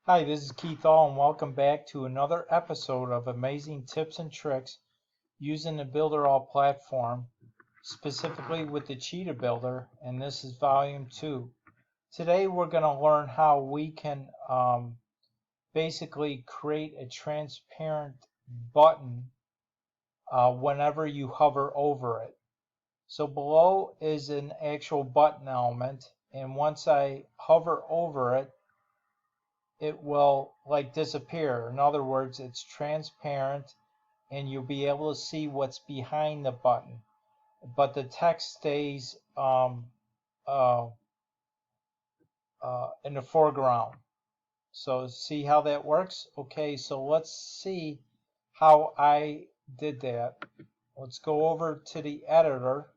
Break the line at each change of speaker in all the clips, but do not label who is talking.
Hi, this is Keith All, and welcome back to another episode of Amazing Tips and Tricks using the Builderall platform, specifically with the Cheetah Builder, and this is Volume 2. Today we're going to learn how we can basically create a transparent button whenever you hover over it. So below is an actual button element, and once I hover over it, it will like disappear. In other words, it's transparent and you'll be able to see what's behind the button, but the text stays in the foreground. So see how that works? Okay, so let's see how I did that. Let's go over to the editor.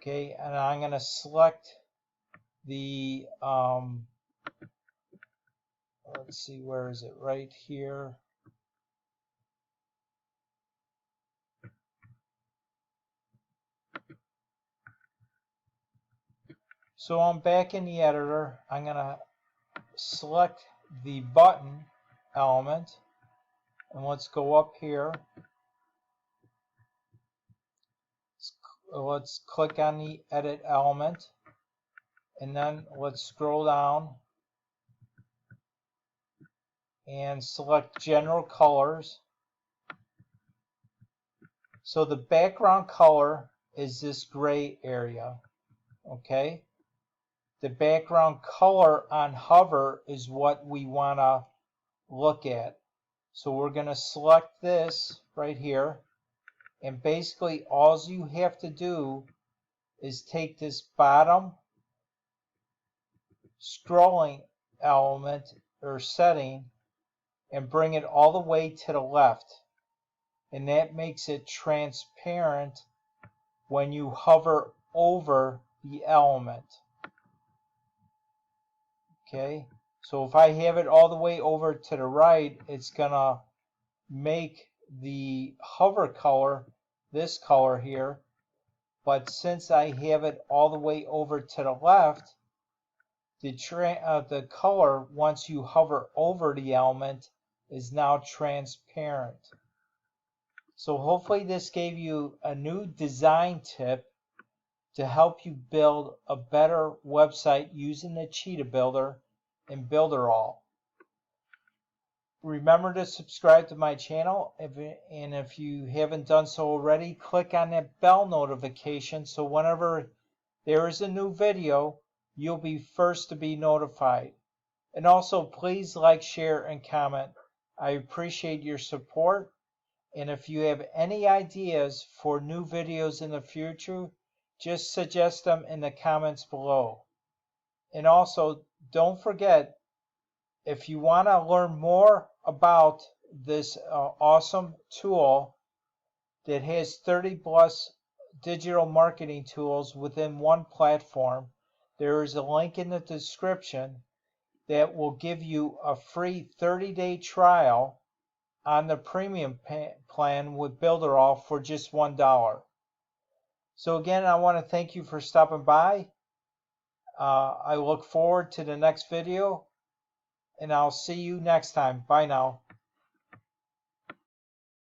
Okay, and I'm going to select the let's see, where is it? Right here. So I'm back in the editor. I'm going to select the button element, and let's go up here. Let's click on the edit element, and then let's scroll down and select general colors. So the background color is this gray area. Okay, the background color on hover is what we want to look at. So we're going to select this right here, and basically all you have to do is take this bottom scrolling element or setting and bring it all the way to the left, and that makes it transparent when you hover over the element. Okay, so if I have it all the way over to the right, it's gonna make the hover color this color here, but since I have it all the way over to the left, the color once you hover over the element is now transparent. So hopefully this gave you a new design tip to help you build a better website using the Cheetah Builder and Builderall. Remember to subscribe to my channel, and if you haven't done so already, click on that bell notification so whenever there is a new video, you'll be first to be notified. And also, please like, share, and comment. I appreciate your support. And if you have any ideas for new videos in the future, just suggest them in the comments below. And also, don't forget, if you want to learn more about this awesome tool that has 30 plus digital marketing tools within one platform, there is a link in the description that will give you a free 30-day trial on the premium plan with Builderall for just $1. So again, I want to thank you for stopping by. I look forward to the next video, and I'll see you next time. Bye now.